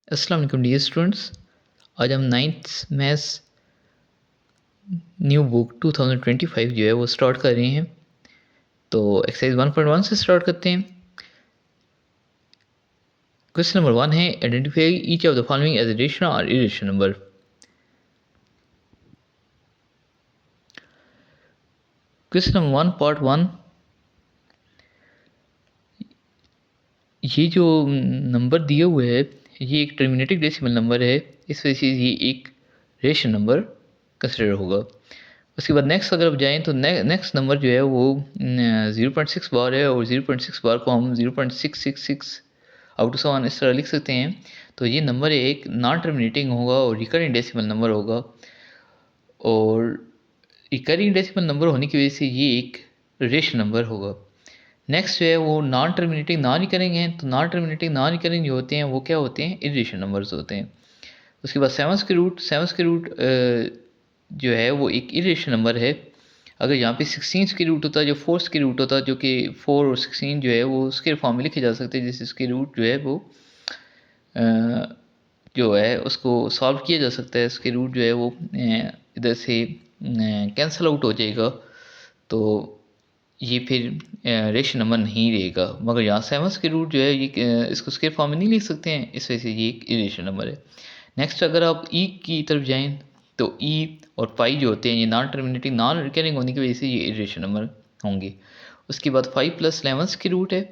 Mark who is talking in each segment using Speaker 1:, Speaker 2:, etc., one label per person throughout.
Speaker 1: अस्सलाम वालेकुम dear students. आज हम नाइन्थ मैथ्स न्यू बुक 2025 जो है वो स्टार्ट कर रहे हैं। तो एक्सरसाइज 1.1 से स्टार्ट करते हैं। क्वेश्चन नंबर 1 है identify each of the following as a rational और irrational number. Question number 1 part 1, ये जो नंबर दिए हुए है ये एक टर्मिनेटिंग डेसिमल नंबर है, इस वजह से ये एक रेशनल नंबर कंसिडर होगा। उसके बाद नेक्स्ट अगर आप जाएँ तो नेक्स्ट नंबर जो है वो 0.6 बार है और 0.6 बार को हम 0.666 आउट ऑफ 1 इस तरह लिख सकते हैं। तो ये नंबर एक नॉन टर्मिनेटिंग होगा और रिकरिंग डेसिमल नंबर होगा, और रिकरिंग डेसिमल नंबर होने की वजह से ये एक रेशनल नंबर होगा। नेक्स्ट जो है वो नॉन टर्मिनेटिंग नॉन रिकरिंग हैं, तो नॉन टर्मिनेटिंग नॉन रिकरिंग जो होते हैं वो क्या होते हैं, इरेशनल नंबर्स होते हैं। उसके बाद सेवन्स के रूट जो है वो एक इरेशनल नंबर है। अगर यहाँ पे 16 के रूट होता, जो 4 के रूट होता, जो कि 4 और 16 जो है वो स्केयर फॉर्म में लिखे जा सकते हैं, जिससे इसके रूट जो है वो जो है उसको सॉल्व किया जा सकता है। इसके रूट जो है वो इधर से कैंसिल आउट हो जाएगा, तो ये फिर रेशनल नंबर नहीं रहेगा। मगर यहाँ सेवन्स के रूट जो है ये इसको स्केयर फॉर्म में नहीं लिख सकते हैं, इस वजह से ये एक इरेशनल नंबर है। नेक्स्ट अगर आप ई की तरफ जाएं तो ई और पाई जो होते हैं ये नॉन टर्मिनेटिंग नॉन रिकरिंग होने की वजह से ये इरेशनल नंबर होंगे। उसके बाद 5 + 11 के रूट है,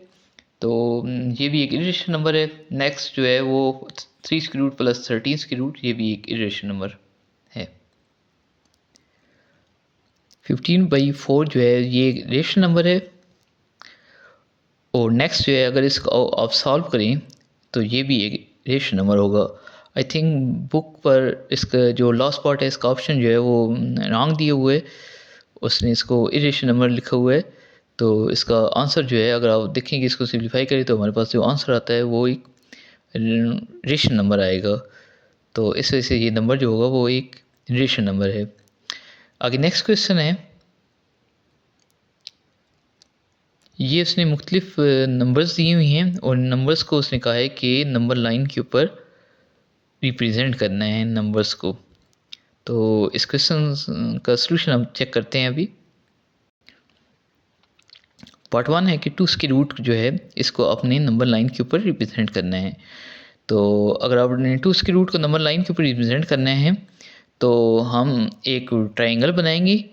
Speaker 1: तो ये भी एक इरेशनल नंबर है। नेक्स्ट जो है वो 3 के रूट + 13 के रूट, ये भी एक इरेशनल नंबर है। 15/4 जो है ये एक रेशनल नंबर है। और नेक्स्ट जो है अगर इसको आप सॉल्व करें तो ये भी एक रेशनल नंबर होगा। आई थिंक बुक पर इसका जो लास्ट पार्ट है इसका ऑप्शन जो है वो रॉन्ग दिए हुए, उसने इसको इरेशनल नंबर लिखा हुआ है। तो इसका आंसर जो है अगर आप देखेंगे इसको सिंप्लीफाई करें तो हमारे पास जो आंसर आता है वो एक रेशनल नंबर आएगा। तो इस वजह से ये नंबर जो होगा वो एक रेशनल नंबर है। आगे नेक्स्ट क्वेश्चन है, ये उसने मुख्तलिफ नंबर्स दिए हुए हैं और नंबर्स को उसने कहा है कि नंबर लाइन के ऊपर रिप्रेजेंट करना है नंबर्स को। तो इस क्वेश्चन का सलूशन हम चेक करते हैं अभी। पार्ट 1 है कि 2 के रूट जो है इसको अपने नंबर लाइन के ऊपर रिप्रेजेंट करना है। तो अगर आपने 2 के रूट को नंबर लाइन के ऊपर रिप्रेजेंट करना है तो हम एक ट्राइंगल बनाएंगे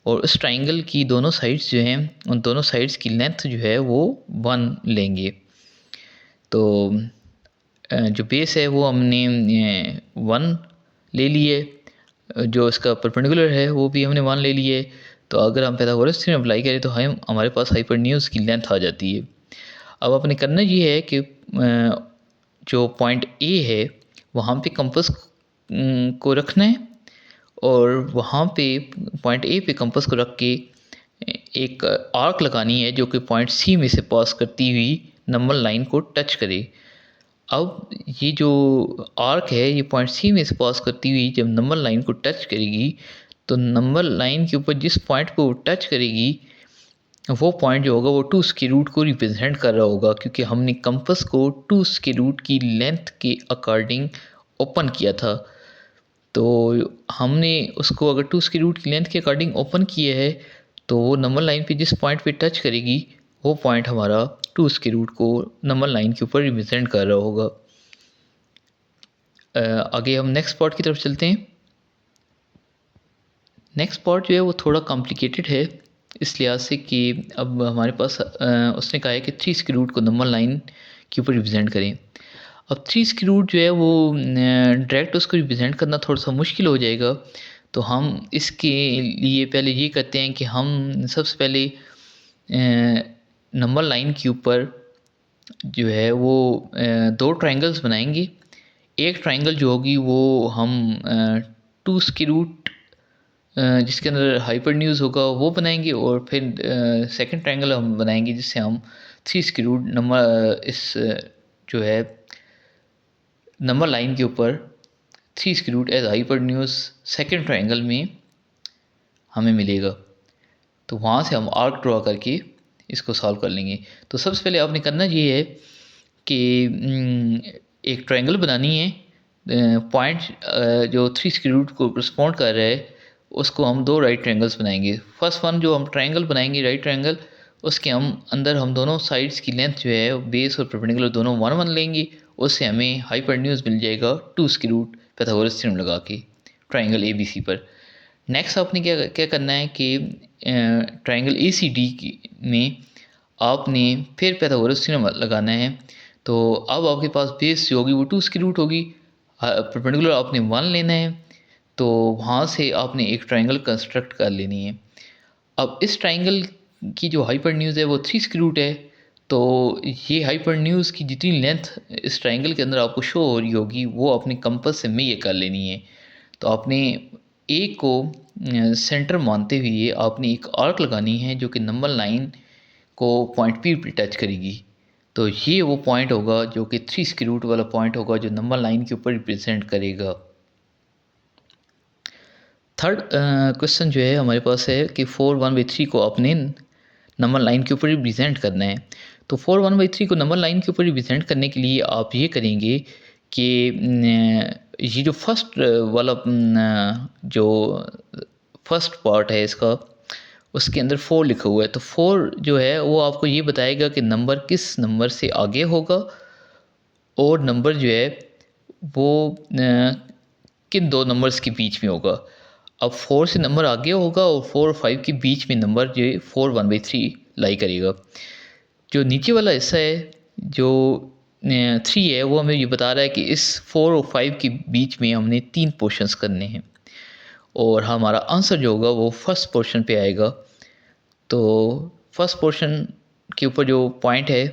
Speaker 1: और उस ट्राइंगल की दोनों साइड्स जो हैं उन दोनों साइड्स की लेंथ जो है वो 1 लेंगे। तो जो बेस है वो हमने 1 ले लिए, जो इसका परपेंडिकुलर है वो भी हमने 1 ले लिए। तो अगर हम पाइथागोरस थ्योरम अप्लाई करें तो हम हमारे पास हाइपोटेन्यूज की लेंथ आ जाती है। अब अपने करना ये है कि जो पॉइंट ए है वहाँ पे कंपास को रखना है और वहाँ पे पॉइंट ए पे कंपास को रख के एक आर्क लगानी है जो कि पॉइंट सी में से पास करती हुई नंबर लाइन को टच करे। अब ये जो आर्क है ये पॉइंट सी में से पास करती हुई जब नंबर लाइन को टच करेगी तो नंबर लाइन के ऊपर जिस पॉइंट को टच करेगी वो पॉइंट जो होगा वो 2 स्क्वायर रूट को रिप्रेजेंट कर रहा होगा, क्योंकि हमने कंपास को 2 स्क्वायर रूट की लेंथ के अकॉर्डिंग ओपन किया था। तो हमने उसको अगर 2 स्क्वायर रूट की लेंथ के अकॉर्डिंग ओपन किया है तो वो नंबर लाइन पे जिस पॉइंट पे टच करेगी वो पॉइंट हमारा 2 स्क्वायर रूट को नंबर लाइन के ऊपर रिप्रेजेंट कर रहा होगा। आगे हम नेक्स्ट पार्ट की तरफ चलते हैं। नेक्स्ट पार्ट जो है वो थोड़ा कॉम्प्लिकेटेड है इस लिहाज से कि अब हमारे पास उसने कहा है कि 3 स्क्वायर रूट को नंबर लाइन के ऊपर रिप्रेजेंट करें। अब 3 स्क्वायर रूट जो है वो डायरेक्ट उसको रिप्रेजेंट करना थोड़ा सा मुश्किल हो जाएगा। तो हम इसके लिए पहले ये करते हैं कि हम सबसे पहले नंबर लाइन के ऊपर जो है वो 2 ट्रायंगल्स बनाएंगे। एक ट्रायंगल जो होगी वो हम 2 स्क्वायर रूट जिसके अंदर हाइपोटेन्यूज होगा वो बनाएंगे, और फिर सेकंड ट्रायंगल हम बनाएंगे जिससे हम 3 स्क्वायर रूट नंबर इस जो है नंबर लाइन के ऊपर 3 square root as hypotenuse second triangle में हमें मिलेगा। तो वहाँ से हम आर्क ड्रॉ करके इसको सॉल्व कर लेंगे। तो सबसे पहले आपने करना ये है कि एक ट्रायंगल बनानी है, पॉइंट जो 3 स्क्वायर रूट को करस्पॉन्ड कर रहा है उसको हम दो राइट ट्रायंगल्स बनाएंगे। फर्स्ट वन जो हम ट्रायंगल बनाएंगे राइट ट्रायंगल, उसके अंदर हम दोनों साइड्स की लेंथ जो है बेस और परपेंडिकुलर दोनों 1 1 लेंगे। उससे हमें हाइपोटेन्यूज मिल जाएगा 2 स्क्वायर रूट पाइथागोरस थ्योरम लगा के ट्रायंगल ABC पर। नेक्स्ट आपने क्या क्या करना है कि ट्रायंगल ACD में आपने फिर पाइथागोरस थ्योरम लगाना है। तो अब आपके पास बेस जो होगी वो 2 स्क्वायर रूट होगी, परपेंडिकुलर आपने 1 लेना है, तो वहाँ से आपने एक ट्रायंगल कंस्ट्रक्ट कर लेनी है। अब इस ट्रायंगल की जो हाइपोटेन्यूज है वो 3 स्क्वायर रूट है, तो ये हाइपोटेन्यूज की जितनी लेंथ इस ट्रायंगल के अंदर आपको शो हो रही होगी वो अपने कंपास से मेजर कर लेनी है। तो आपने ए को सेंटर मानते हुए आपने एक आर्क लगानी है जो कि नंबर लाइन को पॉइंट पी पर टच करेगी। तो ये वो पॉइंट होगा जो कि 3 स्क्वायर रूट वाला पॉइंट होगा जो नंबर लाइन के ऊपर रिप्रेजेंट करेगा। थर्ड क्वेश्चन जो है हमारे पास है कि 4 1/3 को अपने नंबर लाइन के ऊपर रिप्रेजेंट करना है। तो 4 1/3 को नंबर लाइन के ऊपर रिप्रेजेंट करने के लिए आप ये करेंगे कि ये जो फर्स्ट वाला जो फर्स्ट पार्ट है इसका, उसके अंदर 4 लिखा हुआ है। तो 4 जो है वो आपको ये बताएगा कि नंबर किस नंबर से आगे होगा और नंबर जो है वो किन दो नंबर्स के बीच में होगा। अब 4 से नंबर आगे होगा और 4 और 5 के बीच में नंबर जो है 4 1/3 लाई करेगा। जो नीचे वाला हिस्सा है जो 3 है वो हमें ये बता रहा है कि इस 4 और 5 के बीच में हमने 3 पोर्शंस करने हैं और हमारा आंसर जो होगा वो फर्स्ट पोर्शन पे आएगा। तो फर्स्ट पोर्शन के ऊपर जो पॉइंट है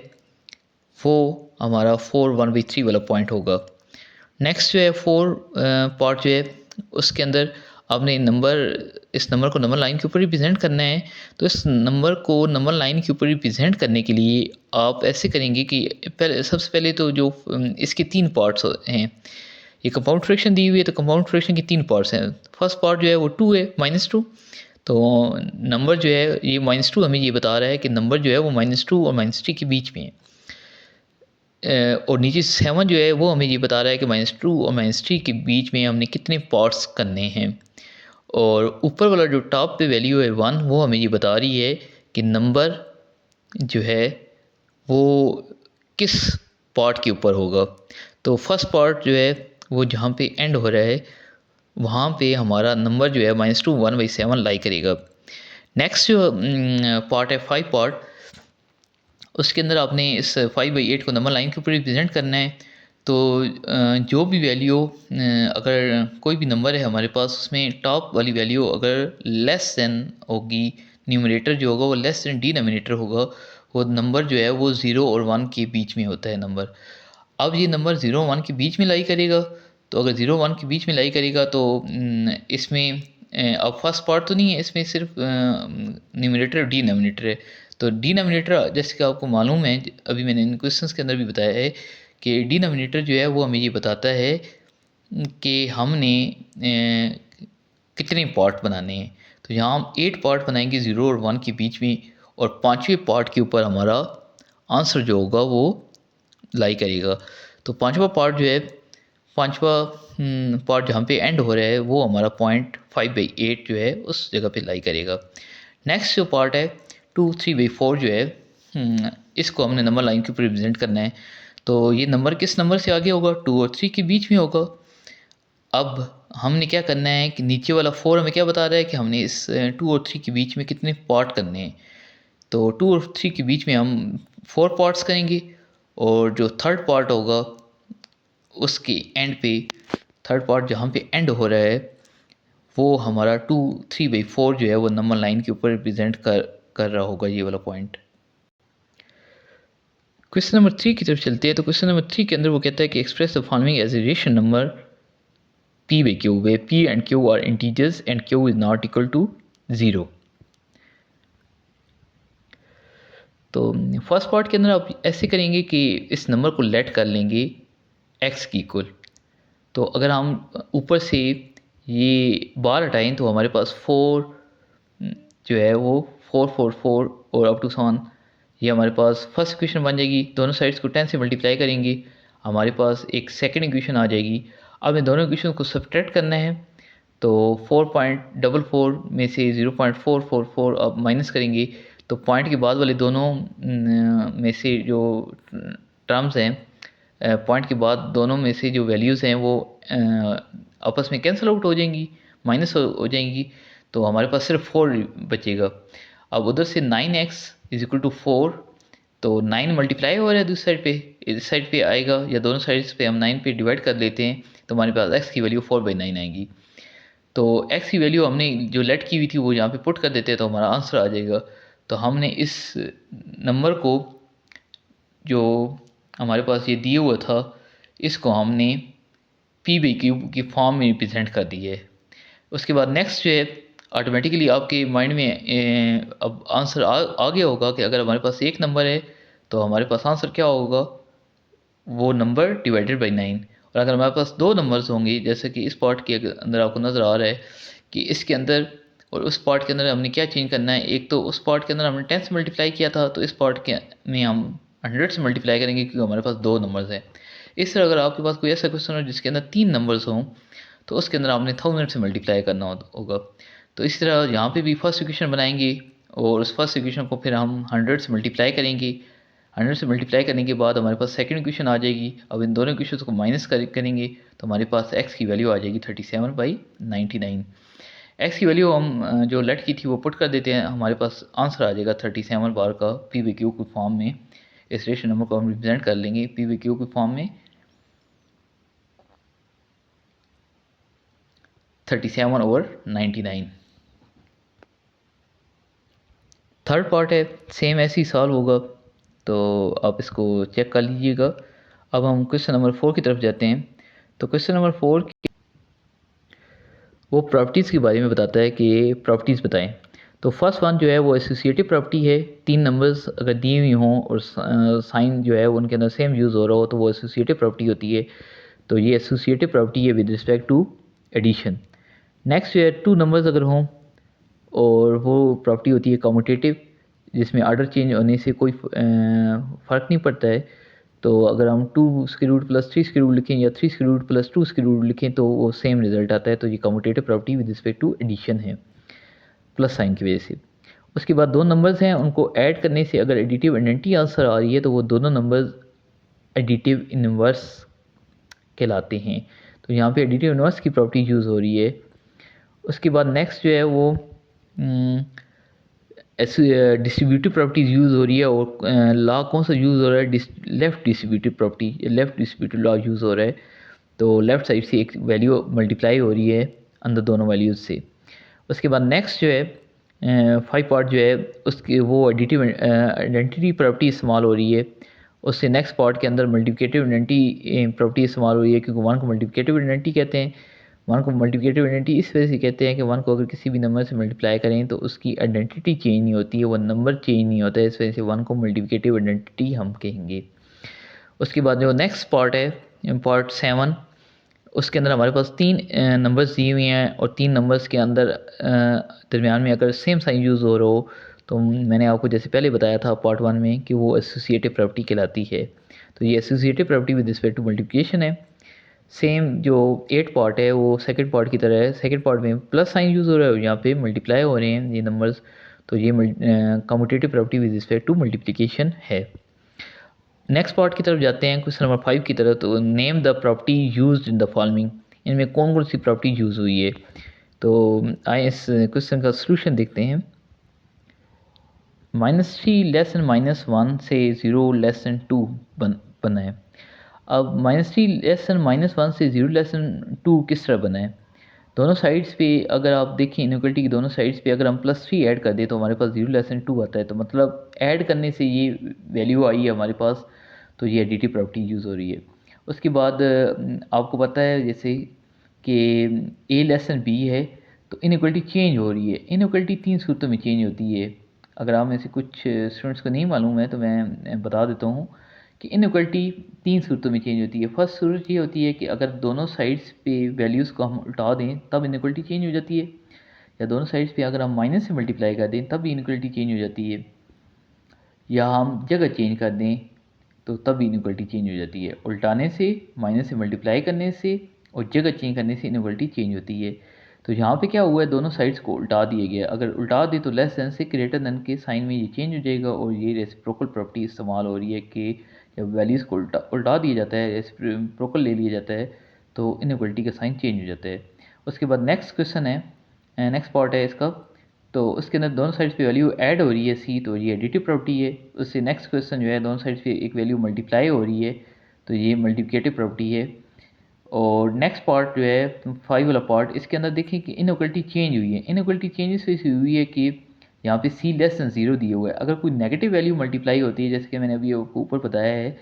Speaker 1: वो हमारा 4 1/3 वाला पॉइंट होगा। नेक्स्ट जो है 4 पार्ट जो है उसके अंदर आपने इस नंबर को नंबर लाइन के ऊपर रिप्रेजेंट करना है। तो इस नंबर को नंबर लाइन के ऊपर रिप्रेजेंट करने के लिए आप ऐसे करेंगे कि सबसे पहले तो जो इसके 3 पार्ट्स हैं, ये कंपाउंड फ्रैक्शन दी हुई है तो कंपाउंड फ्रैक्शन के 3 पार्ट्स हैं। फर्स्ट पार्ट जो है वो 2 है, -2। तो नंबर जो है ये -2 हमें ये बता रहा है कि नंबर जो है वो -2 और -3 के बीच में है। और नीचे 7 जो है वो हमें ये बता रहा है कि -2 और -3 के बीच में हमने कितने पार्ट्स करने हैं। और ऊपर वाला जो टॉप पे वैल्यू है 1 वो हमें ये बता रही है कि नंबर जो है वो किस पार्ट के ऊपर होगा। तो फर्स्ट पार्ट जो है वो जहाँ पे एंड हो रहा है वहाँ पे हमारा नंबर जो है -2 1/7 लाई करेगा। नेक्स्ट जो पार्ट है 5 पार्ट, उसके अंदर आपने इस 5/8 को नंबर लाइन के ऊपर रिप्रेजेंट करना है। तो जो भी वैल्यू अगर कोई भी नंबर है हमारे पास उसमें टॉप वाली वैल्यू अगर लेस देन होगी, न्यूमरेटर जो होगा वो लेस देन डिनोमिनेटर होगा, वो नंबर जो है वो 0 और 1 के बीच में होता है नंबर। अब ये नंबर 0 और 1 के बीच में लाई करेगा, तो अगर 0 1 के बीच में लाई करेगा तो इसमें अब फर्स्ट पार्ट तो नहीं है, इसमें सिर्फ न्यूमरेटर और डिनोमिनेटर है। तो डिनोमिनेटर जैसे कि आपको मालूम है, अभी मैंने इन क्वेश्चंस के अंदर भी बताया है कि डिनोमिनेटर जो है वो हमें ये बताता है कि हमने कितने पार्ट बनाने हैं। तो यहाँ हम 8 पार्ट बनाएंगे 0 और 1 के बीच में, और 5वें पार्ट के ऊपर हमारा आंसर जो होगा वो लाई करेगा। तो 5वां पार्ट जो है, 5वां पार्ट जहाँ पे एंड हो रहा है वो हमारा पॉइंट 5/8 जो है उस जगह पे लाई करेगा। नेक्स्ट जो पार्ट है 2 3/4 जो है, इसको हमने नंबर लाइन के ऊपर रिप्रेजेंट करना है। तो ये नंबर किस नंबर से आगे होगा, 2 और 3 के बीच में होगा। अब हमने क्या करना है कि नीचे वाला 4 हमें क्या बता रहा है कि हमने इस 2 और 3 के बीच में कितने पार्ट करने हैं। तो 2 और 3 के बीच में हम 4 पार्ट्स करेंगे, और जो थर्ड पार्ट होगा उसके एंड पे, थर्ड पार्ट जहाँ पे एंड हो रहा है वो हमारा 2 3/4 जो है वो नंबर लाइन के ऊपर रिप्रेजेंट कर रहा होगा ये वाला पॉइंट। क्वेश्चन नंबर 3 की तरफ चलते हैं। तो क्वेश्चन नंबर 3 के अंदर वो कहता है कि express the following as a rational number p/q where p and q are integers and q is not equal to 0। तो फर्स्ट पार्ट के अंदर आप ऐसे करेंगे कि इस नंबर को लेट कर लेंगे x की इक्वल। तो अगर हम ऊपर से ये बार हटाएं तो हमारे पास 4 जो है वो 4 4 4 और अप टू 7, ये हमारे पास फर्स्ट इक्वेशन बन जाएगी। दोनों साइड्स को 10 से मल्टीप्लाई करेंगे, हमारे पास एक सेकंड इक्वेशन आ जाएगी। अब इन दोनों इक्वेशन को सब्ट्रैक्ट करना है, तो 4.44 में से 0.444 अब माइनस करेंगे, तो पॉइंट के बाद वाले दोनों में से जो टर्म्स हैं, पॉइंट के बाद दोनों में से जो वैल्यूज़ हैं वो आपस में कैंसिल आउट हो जाएंगी, माइनस हो जाएंगी, तो हमारे पास सिर्फ 4 बचेगा। अब उधर से 9x इज इक्वल टू 4, तो 9 मल्टीप्लाई हो रहा है दूसरी साइड पे, इस साइड पे आएगा, या दोनों साइड्स पे हम 9 पे डिवाइड कर लेते हैं, तो हमारे पास x की वैल्यू 4/9 आएगी। तो x की वैल्यू हमने जो लेट की हुई थी वो यहाँ पे पुट कर देते हैं, तो हमारा आंसर आ जाएगा। तो हमने इस नंबर को जो हमारे पास ये दिए हुआ था, इसको हमने p/q की फॉर्म में रिप्रेजेंट कर दिया है। उसके बाद नेक्स्ट जो है, ऑटोमेटिकली आपके माइंड में अब आंसर आ गया होगा कि अगर हमारे पास एक नंबर है तो हमारे पास आंसर क्या होगा, वो नंबर डिवाइडेड बाई 9। और अगर हमारे पास दो नंबर्स होंगे, जैसे कि इस पार्ट के अंदर आपको नज़र आ रहा है कि इसके अंदर और उस पार्ट के अंदर हमने क्या चेंज करना है, एक तो उस पार्ट के अंदर हमने 10 से मल्टीप्लाई किया था, तो इस पार्ट के में हम 100 से मल्टीप्लाई करेंगे क्योंकि हमारे पास दो नंबर्स हैं। इस तरह अगर आपके पास कोई ऐसा क्वेश्चन हो जिसके अंदर 3 नंबर्स हों, तो उसके अंदर आपने 1000 से मल्टीप्लाई करना होगा। तो इस तरह यहाँ पे भी फर्स्ट इक्वेशन बनाएंगे और उस फर्स्ट इक्वेशन को फिर हम 100 से मल्टीप्लाई करेंगे। 100 से मल्टीप्लाई करने के बाद हमारे पास सेकंड इक्वेशन आ जाएगी। अब इन दोनों इक्वेशंस को माइनस करेंगे, तो हमारे पास x की वैल्यू आ जाएगी 37/99। x की वैल्यू हम जो लेट की थी वो पुट कर देते हैं, हमारे पास आंसर आ जाएगा 37 बार का p/q की फॉर्म में। इस रेशियो नंबर को हम रिप्रेजेंट कर लेंगे p/q की फॉर्म में 37/99। थर्ड पार्ट है, सेम ऐसे ही सॉल्व होगा, तो आप इसको चेक कर लीजिएगा। अब हम क्वेश्चन नंबर 4 की तरफ जाते हैं। तो क्वेश्चन नंबर 4 वो प्रॉपर्टीज़ के बारे में बताता है कि प्रॉपर्टीज़ बताएं। तो फर्स्ट वन जो है वो एसोसिएटिव प्रॉपर्टी है। तीन नंबर्स अगर दिए हुई हों और साइन जो है उनके अंदर सेम यूज़ हो रहा हो तो वो एसोसिएटिव प्रॉपर्टी होती है। तो ये एसोसिएटिव प्रॉपर्टी है with respect to addition. Next जो है टू नंबर्स अगर हों और वो प्रॉपर्टी होती है कम्यूटेटिव, जिसमें आर्डर चेंज होने से कोई फ़र्क नहीं पड़ता है। तो अगर हम 2√+3 लिखें या 3√+2 लिखें तो वो सेम रिजल्ट आता है। तो ये commutative property with respect to addition है, प्लस साइन की वजह से। उसके बाद दो नंबर्स हैं, उनको ऐड करने से अगर एडिटिव आइडेंटिटी आंसर आ रही है तो वो दोनों नंबर्स एडिटिव इनवर्स कहलाते हैं। तो यहाँ पे एडिटिव इनवर्स की प्रॉपर्टी यूज़ हो रही है। उसके बाद नेक्स्ट जो है वो डिस्ट्रीब्यूटिव प्रॉपर्टीज यूज़ हो रही है। और लॉ कौन सा यूज़ हो रहा है, left distributive property, left distributive law use हो रहा है। तो लेफ़्ट साइड से एक वैल्यू मल्टीप्लाई हो रही है अंदर दोनों वैल्यूज़ से। उसके बाद नेक्स्ट जो है 5 पार्ट जो है उसकी वो एडिटिव आइडेंटिटी प्रॉपर्टी इस्तेमाल हो रही है। उससे नेक्स्ट पार्ट के अंदर मल्टीप्लिकेटिव आइडेंटिटी प्रॉपर्टी इस्तेमाल हो रही है, क्योंकि वन को मल्टीप्लिकेटिव आइडेंटिटी कहते हैं। वन को मल्टीप्लिकेटिव आइडेंटिटी इस वजह से कहते हैं कि वन को अगर किसी भी नंबर से मल्टीप्लाई करें तो उसकी आइडेंटिटी चेंज नहीं होती है, वो नंबर चेंज नहीं होता है, इस वजह से वन को मल्टीप्लिकेटिव आइडेंटिटी हम कहेंगे। उसके बाद जो नेक्स्ट पार्ट है पार्ट 7, उसके अंदर हमारे पास तीन नंबर्स दिए हुए हैं और तीन नंबर्स के अंदर दरमियान में अगर सेम साइन यूज़ हो रहा हो तो मैंने आपको जैसे पहले बताया था पार्ट 1 में कि वो एसोसिएटिव प्रॉपर्टी कहलाती है। तो ये associative property with respect to multiplication है। सेम जो 8 पार्ट है वो सेकंड पार्ट की तरह है। सेकंड पार्ट में प्लस साइन यूज़ हो रहा है, यहाँ पे मल्टीप्लाई हो रहे हैं ये नंबर्स, तो ये commutative property with respect to multiplication है। नेक्स्ट पार्ट की तरफ जाते हैं, क्वेश्चन नंबर 5 की तरफ। तो name the property used in the following, इनमें कौन कौन सी प्रॉपर्टी यूज़ हुई है। तो आइए इस क्वेश्चन का सलूशन देखते हैं। -3 लेस देन -1 से 0 लेस देन 2 बना है। अब -3 लेस देन -1 से 0 लेस देन 2 किस तरह बना है। दोनों साइड्स पे अगर आप देखें इनइक्वालिटी की दोनों साइड्स पे अगर हम +3 ऐड कर दें तो हमारे पास 0 लेस देन 2 आता है। तो मतलब ऐड करने से ये वैल्यू आई है हमारे पास, तो ये एडिटिव प्रॉपर्टी यूज़ हो रही है। उसके बाद आपको पता है जैसे कि a लेस देन b है तो इनइक्वालिटी चेंज हो रही है। इनइक्वालिटी 3 सूरतों में चेंज होती है। अगर आप में से कुछ स्टूडेंट्स को नहीं मालूम है तो मैं बता देता हूँ कि इनइक्वालिटी 3 सूरतों में चेंज होती है। फर्स्ट सूरत ये होती है कि अगर दोनों साइड्स पे वैल्यूज़ को हम उल्टा दें तब इनइक्वालिटी चेंज हो जाती है, या दोनों साइड्स पे अगर हम माइनस से मल्टीप्लाई कर दें तब भी इनइक्वालिटी चेंज हो जाती है, या हम जगह चेंज कर दें तो तब इनइक्वालिटी चेंज हो जाती है। उल्टाने से, माइनस से मल्टीप्लाई करने से और जगह चेंज करने से इनइक्वालिटी चेंज होती है। तो यहाँ पे क्या हुआ है, दोनों साइड्स को उल्टा दिया गया। अगर उल्टा दे तो लेस देन से ग्रेटर देन के साइन में ये चेंज हो जाएगा, और ये रेसिप्रोकल प्रॉपर्टी इस्तेमाल हो रही है कि जब वैल्यूज़ को उल्टा दिया जाता है, रेसिप्रोकल ले लिया जाता है, तो इनइक्वालिटी का साइन चेंज हो जाता है। उसके बाद नेक्स्ट क्वेश्चन है, नेक्स्ट पार्ट है इसका, तो उसके अंदर दोनों साइड्स पे वैल्यू ऐड हो रही है सी, तो ये एडिटिव प्रॉपर्टी है। उससे नेक्स्ट क्वेश्चन जो है, दोनों साइड्स पे एक वैल्यू मल्टीप्लाई हो रही है, तो ये मल्टीप्लिकेटिव प्रॉपर्टी है। और नेक्स्ट पार्ट जो है 5 वाला पार्ट, इसके अंदर देखें कि इनइक्वालिटी चेंज हुई है। इनइक्वालिटी चेंज इस वजह से हुई है कि यहाँ पे सी लेस दैन 0 दिया हुआ है। अगर कोई नेगेटिव वैल्यू मल्टीप्लाई होती है, जैसे कि मैंने अभी ऊपर बताया है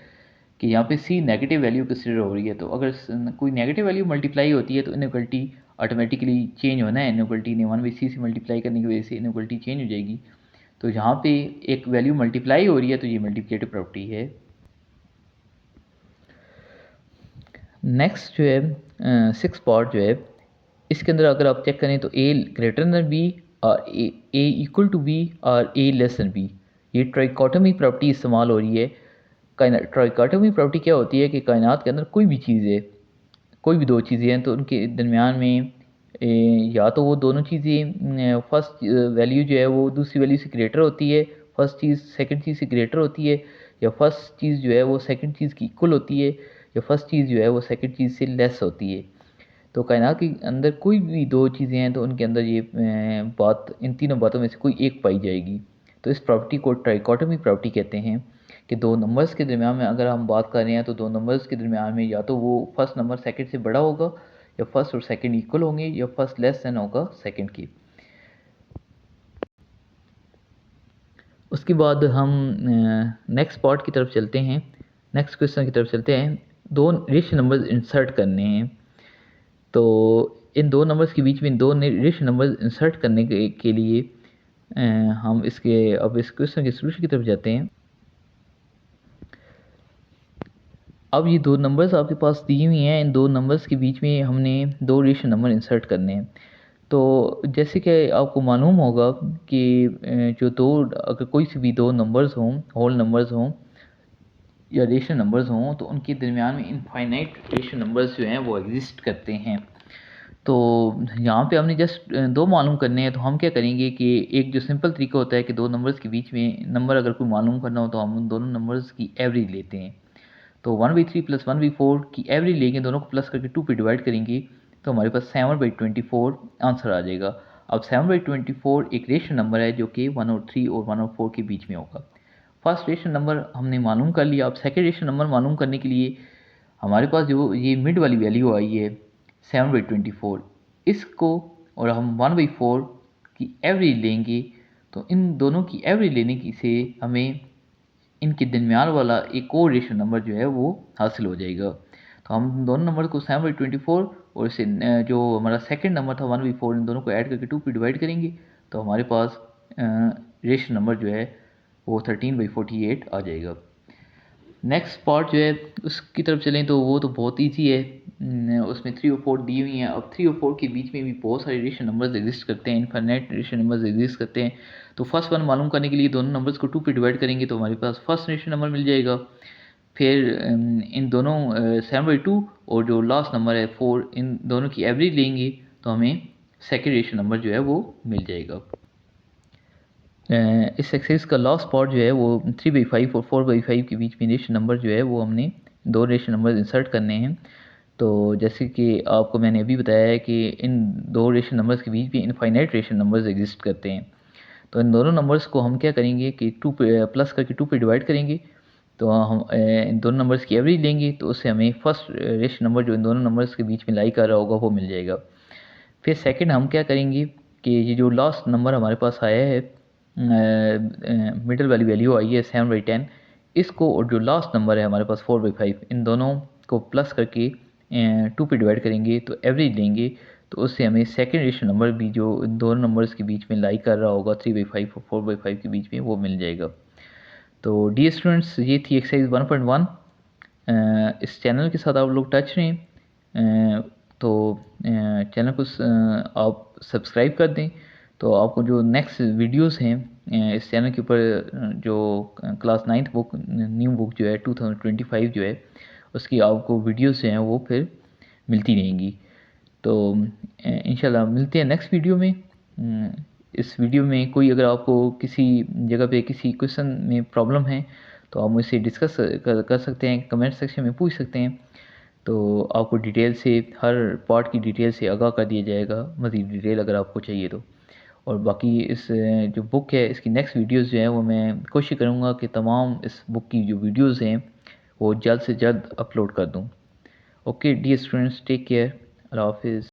Speaker 1: कि यहाँ पे सी नेगेटिव वैल्यू कंसिडर हो रही है, तो अगर कोई नेगेटिव वैल्यू मल्टीप्लाई होती है तो इनइक्वालिटी ऑटोमेटिकली चेंज होना है। इनइक्वालिटी ने 1/c से मल्टीप्लाई करने की वजह से इनइक्वालिटी चेंज हो जाएगी। तो यहाँ पे एक वैल्यू मल्टीप्लाई हो रही है, तो ये मल्टीप्लिकेटिव प्रॉपर्टी है। नेक्स्ट जो है 6 पार्ट जो है, इसके अंदर अगर आप चेक करें तो ए ग्रेटर देन बी और ए इक्वल टू बी और ए लेस देन बी, ये ट्राइकोटोमी प्रॉपर्टी इस्तेमाल हो रही है। ट्राइकोटोमी प्रॉपर्टी क्या होती है कि कायनात के अंदर कोई भी चीज़ है, कोई भी दो चीज़ें हैं, तो उनके दरमियान में या तो वो दोनों चीज़ें फर्स्ट वैल्यू जो है वो दूसरी वैल्यू से ग्रेटर होती है, फर्स्ट चीज़ सेकंड चीज़ से ग्रेटर होती है, या फर्स्ट चीज़ जो है वो सेकंड चीज़ की इक्वल होती है, या फर्स्ट चीज़ जो है वो सेकंड चीज़ से लेस होती है। तो कायनात के अंदर कोई भी दो चीज़ें हैं तो उनके अंदर ये बात, इन तीनों बातों में से कोई एक पाई जाएगी। तो इस प्रॉपर्टी को ट्राइकोटोमी प्रॉपर्टी कहते हैं कि दो नंबर्स के दरमियान में अगर हम बात कर रहे हैं, तो दो नंबर्स के दरमियान में या तो वो फर्स्ट नंबर सेकंड से बड़ा होगा, या फर्स्ट और सेकंड इक्वल होंगे, या फर्स्ट लेस देन होगा सेकंड की। उसके बाद हम नेक्स्ट पार्ट की तरफ चलते हैं, नेक्स्ट क्वेश्चन की तरफ चलते हैं। दो रेशनल नंबर्स इंसर्ट करने हैं, तो इन दो नंबर्स के बीच में दो रेशनल नंबर्स इंसर्ट करने के लिए हम अब इस क्वेश्चन के सोल्यूशन की तरफ जाते हैं। अब ये दो नंबर्स आपके पास दी हुई हैं, इन दो नंबर्स के बीच में हमने दो रेशनल नंबर इंसर्ट करने हैं। तो जैसे कि आपको मालूम होगा कि जो दो, अगर कोई से भी दो नंबर्स हों, होल नंबर्स हों या रेशनल नंबर्स हों, तो उनके दरमियान में इनफाइनाइट रेशनल नंबर्स जो हैं वो एग्जिस्ट करते हैं। तो यहाँ पे हमने जस्ट दो मालूम करने हैं, तो हम क्या करेंगे कि एक जो सिंपल तरीका होता है कि दो नंबर्स के बीच में नंबर अगर कोई मालूम करना हो, तो हम उन दोनों नंबर्स की एवरेज लेते हैं। तो 1/3 प्लस 1/4 की एवरेज लेंगे, दोनों को प्लस करके 2 पे डिवाइड करेंगे, तो हमारे पास 7/24 आंसर आ जाएगा। अब 7/24 एक रेशनल नंबर है जो कि 1/3 और 1/4 के बीच में होगा। फर्स्ट रेशनल नंबर हमने मालूम कर लिया। अब सेकेंड रेशनल नंबर मालूम करने के लिए हमारे पास जो ये मिड वाली वैल्यू आई है 7/24, इसको और हम 1/4 की एवरेज लेंगे, तो इन दोनों की एवरेज लेने की से हमें इनके दरमियान वाला एक और रेशनल नंबर जो है वो हासिल हो जाएगा। तो हम दोनों नंबर को 7/24 और इसे जो हमारा सेकंड नंबर था 1/4, इन दोनों को ऐड करके 2 पे डिवाइड करेंगे, तो हमारे पास रेशनल नंबर जो है वो 13/48 आ जाएगा। नेक्स्ट पार्ट जो है उसकी तरफ चलें, तो वो तो बहुत ईजी है। उसमें 3 और 4 दी हुई हैं। अब 3 और 4 के बीच में भी बहुत सारे रेशनल नंबर्स एग्जिस्ट करते हैं, इनफाइनाइट रेशनल नंबर्स एग्जिस्ट करते हैं। तो फर्स्ट वन मालूम करने के लिए दोनों नंबर्स को 2 पे डिवाइड करेंगे, तो हमारे पास फर्स्ट रेशनल नंबर मिल जाएगा। फिर इन दोनों 7/2 और जो लास्ट नंबर है 4, इन दोनों की एवरेज लेंगे, तो हमें सेकेंड रेशनल नंबर जो है वो मिल जाएगा। इस एक्सरसाइज का लास्ट पार्ट जो है वो 3/5 और 4/5 के बीच में रेशनल नंबर जो है वो हमने दो रेशनल नंबर इंसर्ट करने हैं। तो जैसे कि आपको मैंने अभी बताया है कि इन दो रेशनल नंबर्स के बीच में इनफाइनाइट रेशनल नंबर्स एग्जिस्ट करते हैं। तो इन दोनों नंबर्स को हम क्या करेंगे कि 2 पे प्लस करके 2 पे डिवाइड करेंगे, तो हम इन दोनों नंबर्स की एवरेज लेंगे, तो उससे हमें फर्स्ट रेशनल नंबर जो इन दोनों नंबर्स के बीच में लाई कर रहा होगा वो मिल जाएगा। फिर सेकंड हम क्या करेंगे कि ये जो लास्ट नंबर हमारे पास आया है, मिडल वाली वैल्यू आई है 7/10, इसको और जो लास्ट नंबर है हमारे पास 4/5, इन दोनों को प्लस करके 2 पे डिवाइड करेंगे, तो एवरेज लेंगे, तो उससे हमें सेकेंड रेशनल नंबर भी जो इन दोनों नंबर्स के बीच में लाई कर रहा होगा 3/5 और 4/5 के बीच में, वो मिल जाएगा। तो डियर स्टूडेंट्स, ये थी एक्सरसाइज 1.1। इस चैनल के साथ आप लोग टच रहें, तो चैनल को आप सब्सक्राइब कर दें तो आपको जो नेक्स्ट वीडियोस हैं इस चैनल के ऊपर जो class 9th book new book जो है 2025 जो है उसकी आपको वीडियोस जो हैं वो फिर मिलती रहेंगी। तो इंशाल्लाह मिलते हैं नेक्स्ट वीडियो में। इस वीडियो में कोई अगर आपको किसी जगह पे किसी क्वेश्चन में प्रॉब्लम है तो आप मुझसे डिस्कस कर सकते हैं, कमेंट सेक्शन में पूछ सकते हैं। तो आपको डिटेल से हर पार्ट की डिटेल से आगाह कर दिया जाएगा, मज़ीद डिटेल अगर आपको चाहिए तो। और बाकी इस जो बुक है इसकी नेक्स्ट वीडियोस जो हैं वो मैं कोशिश करूँगा कि तमाम इस बुक की जो वीडियोस हैं वो जल्द से जल्द अपलोड कर दूँ। Okay dear students, take care, अल्लाह हाफिज़।